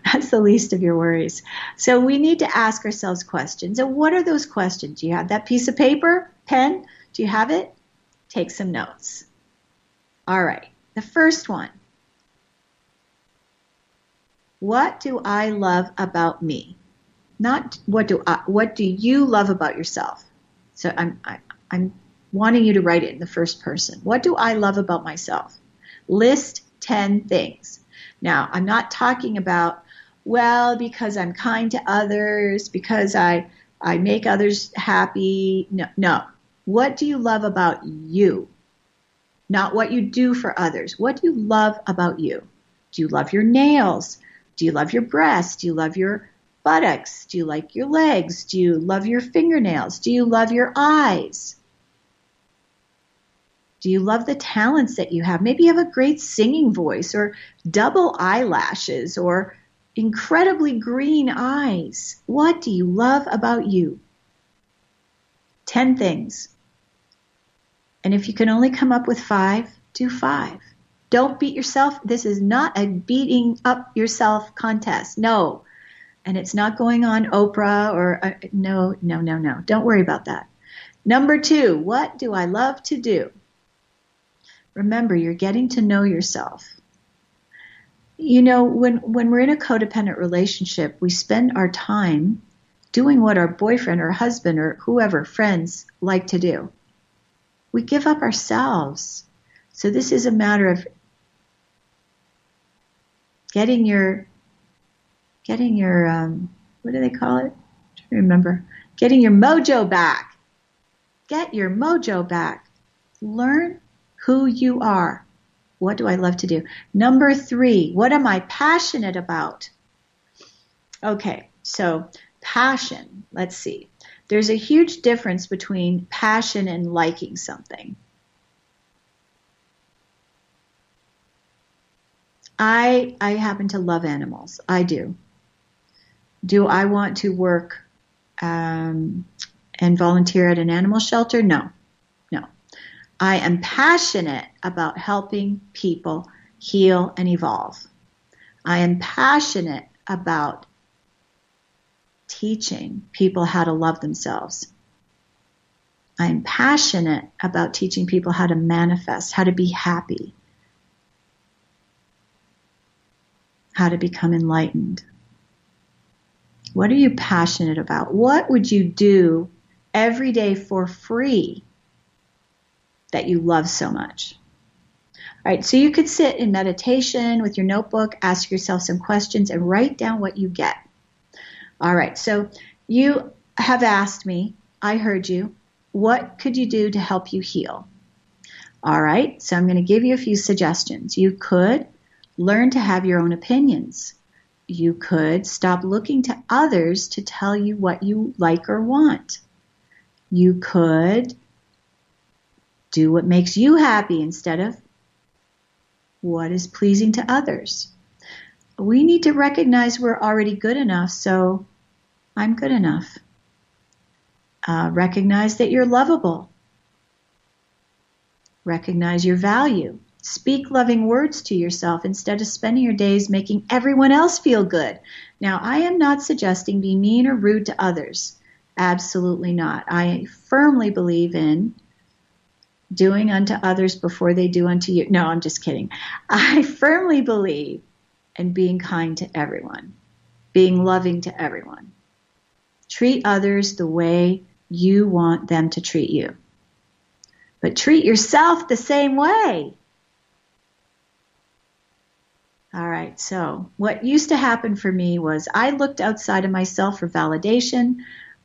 [SPEAKER 2] That's the least of your worries. So we need to ask ourselves questions. And what are those questions? Do you have that piece of paper, pen? Do you have it? Take some notes. All right. The first one. What do I love about me? Not what do you love about yourself? So I'm wanting you to write it in the first person. What do I love about myself? List 10 things. Now, I'm not talking about, well, because I'm kind to others, because I make others happy. No. What do you love about you? Not what you do for others. What do you love about you? Do you love your nails? Do you love your breasts? Do you love your buttocks? Do you like your legs? Do you love your fingernails? Do you love your eyes? Do you love the talents that you have? Maybe you have a great singing voice or double eyelashes or incredibly green eyes. What do you love about you? 10 things. And if you can only come up with 5, do 5. Don't beat yourself. This is not a beating up yourself contest. No. And it's not going on Oprah or no. Don't worry about that. Number 2, what do I love to do? Remember, you're getting to know yourself. You know, when we're in a codependent relationship, we spend our time doing what our boyfriend or husband or whoever, friends, like to do. We give up ourselves. So this is a matter of getting your what do they call it? I'm trying to remember. Getting your mojo back. Get your mojo back. Learn who you are. What do I love to do? Number 3, what am I passionate about? Okay, so passion, let's see. There's a huge difference between passion and liking something. I happen to love animals. I do. Do I want to work and volunteer at an animal shelter? No. I am passionate about helping people heal and evolve. I am passionate about teaching people how to love themselves. I am passionate about teaching people how to manifest, how to be happy, how to become enlightened. What are you passionate about? What would you do every day for free that you love so much? All right, so you could sit in meditation with your notebook, ask yourself some questions, and write down what you get. All right, so you have asked me, I heard you, what could you do to help you heal? All right, so I'm going to give you a few suggestions. You could learn to have your own opinions. You could stop looking to others to tell you what you like or want. You could do what makes you happy instead of what is pleasing to others. We need to recognize we're already good enough, so I'm good enough. Recognize that you're lovable. Recognize your value. Speak loving words to yourself instead of spending your days making everyone else feel good. Now, I am not suggesting be mean or rude to others. Absolutely not. I firmly believe in doing unto others before they do unto you. No, I'm just kidding. I firmly believe in being kind to everyone, being loving to everyone. Treat others the way you want them to treat you. But treat yourself the same way. All right, so what used to happen for me was I looked outside of myself for validation.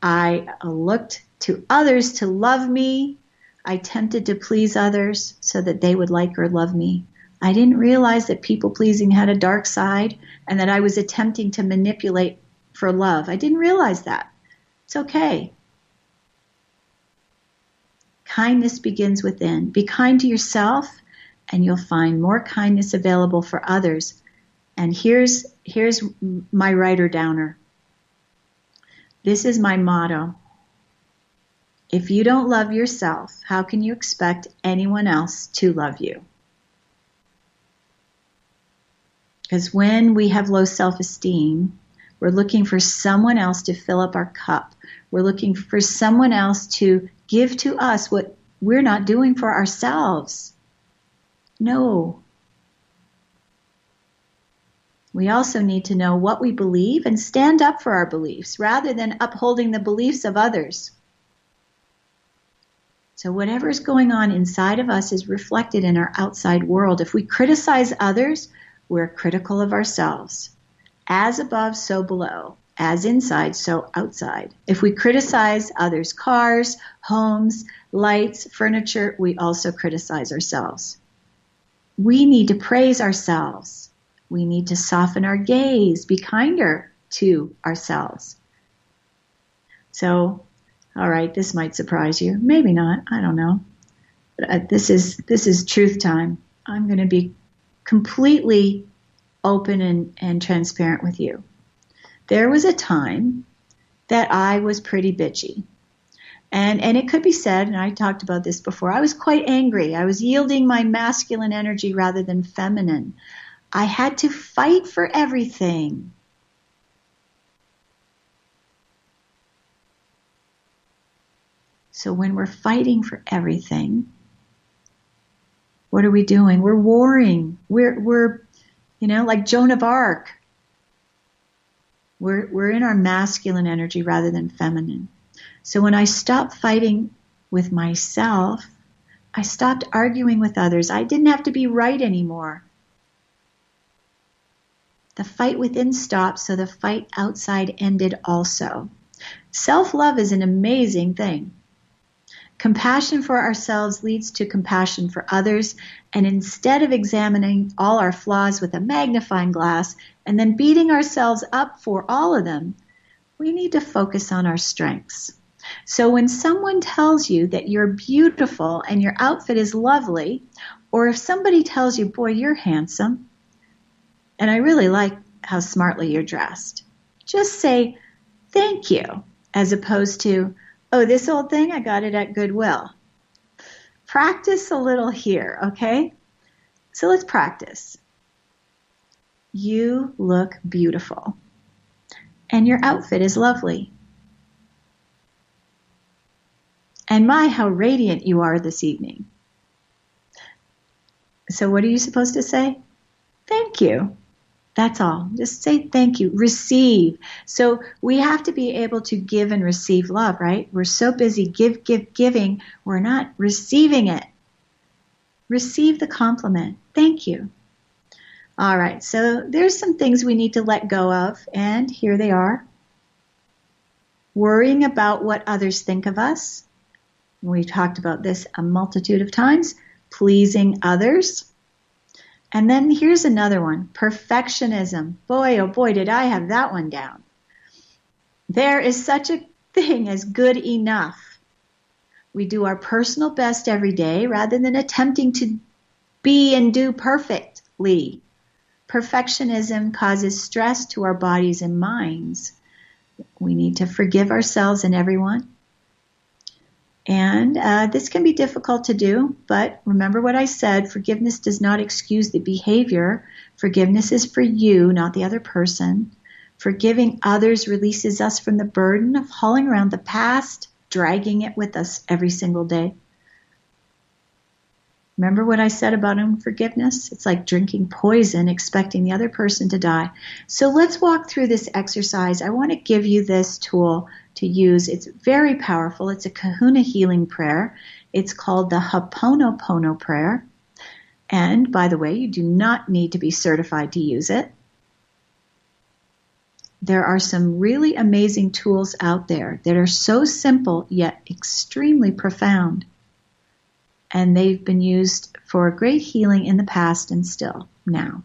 [SPEAKER 2] I looked to others to love me. I attempted to please others so that they would like or love me. I didn't realize that people-pleasing had a dark side and that I was attempting to manipulate for love. I didn't realize that. It's okay. Kindness begins within. Be kind to yourself, and you'll find more kindness available for others. And here's my writer-downer. This is my motto. If you don't love yourself, how can you expect anyone else to love you? Because when we have low self-esteem, we're looking for someone else to fill up our cup. We're looking for someone else to give to us what we're not doing for ourselves. No. We also need to know what we believe and stand up for our beliefs rather than upholding the beliefs of others. So whatever is going on inside of us is reflected in our outside world. If we criticize others, we're critical of ourselves. As above, so below. As inside, so outside. If we criticize others' cars, homes, lights, furniture, we also criticize ourselves. We need to praise ourselves. We need to soften our gaze, be kinder to ourselves. So, all right, this might surprise you. Maybe not. I don't know. But this is truth time. I'm going to be completely open and transparent with you. There was a time that I was pretty bitchy. And it could be said, and I talked about this before, I was quite angry. I was yielding my masculine energy rather than feminine. I had to fight for everything. So when we're fighting for everything, what are we doing? We're warring. We're like Joan of Arc. We're in our masculine energy rather than feminine. So when I stopped fighting with myself, I stopped arguing with others. I didn't have to be right anymore. The fight within stopped, so the fight outside ended also. Self-love is an amazing thing. Compassion for ourselves leads to compassion for others, and instead of examining all our flaws with a magnifying glass and then beating ourselves up for all of them, we need to focus on our strengths. So when someone tells you that you're beautiful and your outfit is lovely, or if somebody tells you, boy, you're handsome, and I really like how smartly you're dressed, just say, thank you, as opposed to, oh, this old thing, I got it at Goodwill. Practice a little here, okay? So let's practice. You look beautiful, and your outfit is lovely. And my, how radiant you are this evening. So what are you supposed to say? Thank you. That's all. Just say thank you. Receive. So we have to be able to give and receive love, right? We're so busy giving, we're not receiving it. Receive the compliment. Thank you. All right, so there's some things we need to let go of, and here they are. Worrying about what others think of us. We've talked about this a multitude of times. Pleasing others. And then here's another one, perfectionism. Boy, oh boy, did I have that one down. There is such a thing as good enough. We do our personal best every day rather than attempting to be and do perfectly. Perfectionism causes stress to our bodies and minds. We need to forgive ourselves and everyone. And this can be difficult to do, but remember what I said, forgiveness does not excuse the behavior. Forgiveness is for you, not the other person. Forgiving others releases us from the burden of hauling around the past, dragging it with us every single day. Remember what I said about unforgiveness? It's like drinking poison, expecting the other person to die. So let's walk through this exercise. I want to give you this tool to use. It's very powerful. It's a kahuna healing prayer. It's called the Ho'oponopono prayer. And by the way, you do not need to be certified to use it. There are some really amazing tools out there that are so simple yet extremely profound. And they've been used for great healing in the past and still now.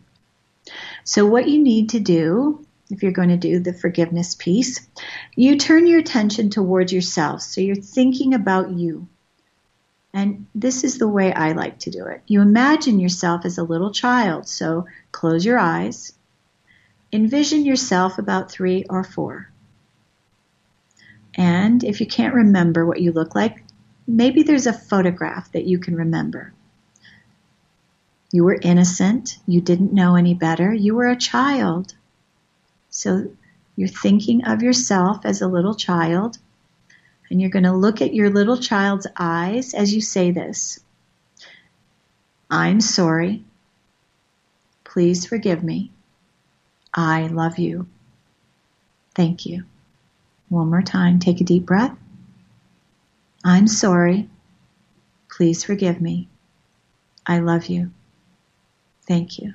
[SPEAKER 2] So what you need to do, if you're going to do the forgiveness piece, you turn your attention towards yourself. So you're thinking about you. And this is the way I like to do it. You imagine yourself as a little child. So close your eyes. Envision yourself about 3 or 4. And if you can't remember what you look like, maybe there's a photograph that you can remember. You were innocent. You didn't know any better. You were a child. So you're thinking of yourself as a little child, and you're going to look at your little child's eyes as you say this. I'm sorry. Please forgive me. I love you. Thank you. One more time. Take a deep breath. I'm sorry. Please forgive me. I love you. Thank you.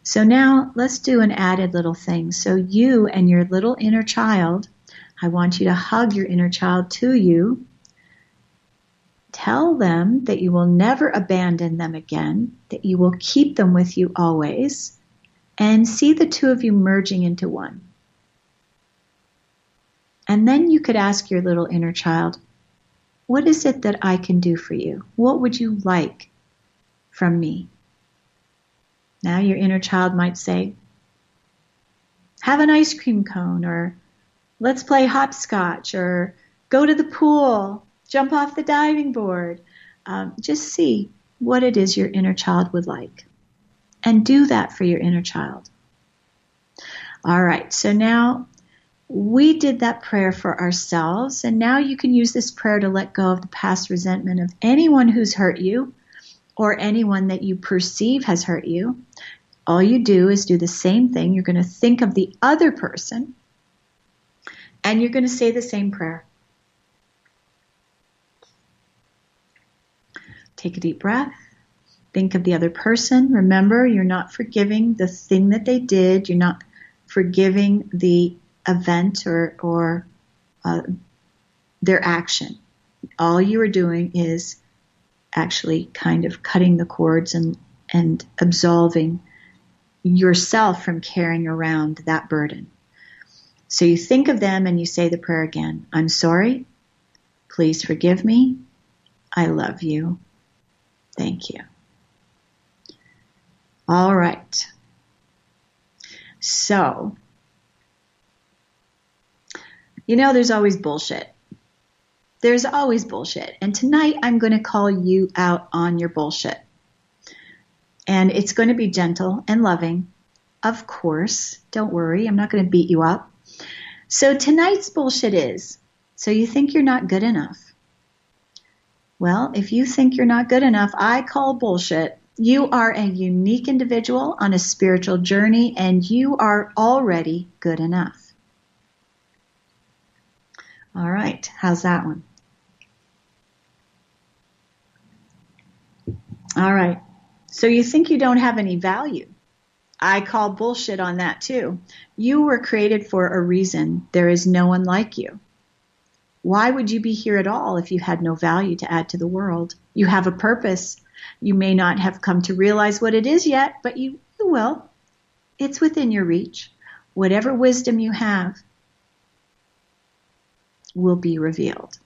[SPEAKER 2] So now let's do an added little thing. So you and your little inner child, I want you to hug your inner child to you. Tell them that you will never abandon them again, that you will keep them with you always, and see the two of you merging into one. And then you could ask your little inner child, what is it that I can do for you? What would you like from me? Now your inner child might say, have an ice cream cone, or let's play hopscotch, or go to the pool, jump off the diving board. Just see what it is your inner child would like. And do that for your inner child. All right, so now we did that prayer for ourselves, and now you can use this prayer to let go of the past resentment of anyone who's hurt you or anyone that you perceive has hurt you. All you do is do the same thing. You're going to think of the other person, and you're going to say the same prayer. Take a deep breath. Think of the other person. Remember, you're not forgiving the thing that they did. You're not forgiving the event or their action. All you are doing is actually kind of cutting the cords and absolving yourself from carrying around that burden. So you think of them and you say the prayer again. I'm sorry. Please forgive me. I love you. Thank you. All right. So, there's always bullshit. There's always bullshit. And tonight I'm going to call you out on your bullshit. And it's going to be gentle and loving. Of course. Don't worry. I'm not going to beat you up. So tonight's bullshit is, so you think you're not good enough. Well, if you think you're not good enough, I call bullshit. You are a unique individual on a spiritual journey, and you are already good enough. All right, how's that one? All right, so you think you don't have any value. I call bullshit on that too. You were created for a reason. There is no one like you. Why would you be here at all if you had no value to add to the world? You have a purpose. You may not have come to realize what it is yet, but you will. It's within your reach. Whatever wisdom you have will be revealed.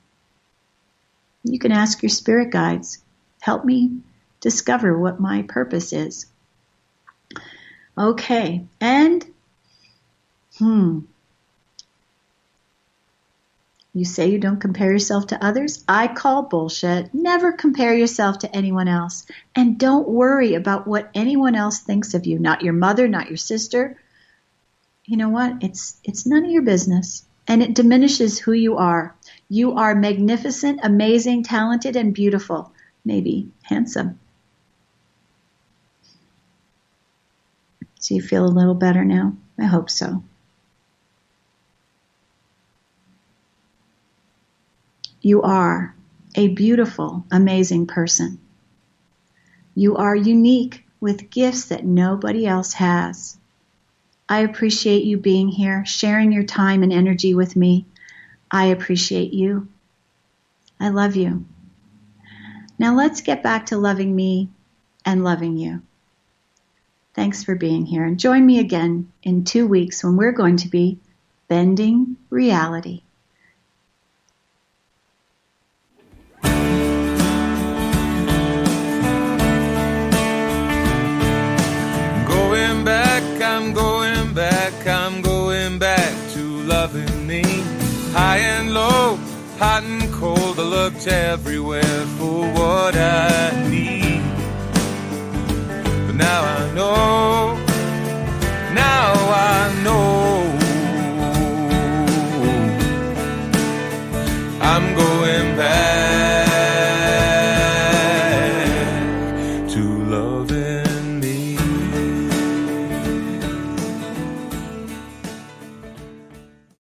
[SPEAKER 2] You can ask your spirit guides, help me discover what my purpose is. Okay, and you say you don't compare yourself to others? I call bullshit. Never compare yourself to anyone else. And don't worry about what anyone else thinks of you. Not your mother, not your sister. You know what? It's none of your business. And it diminishes who you are. You are magnificent, amazing, talented, and beautiful. Maybe handsome. So you feel a little better now? I hope so. You are a beautiful, amazing person. You are unique with gifts that nobody else has. I appreciate you being here, sharing your time and energy with me. I appreciate you. I love you. Now let's get back to loving me and loving you. Thanks for being here, and join me again in 2 weeks when we're going to be bending reality.
[SPEAKER 1] I'm going back to loving me. High and low, hot and cold, I looked everywhere for what I need. But now I know, I'm going back.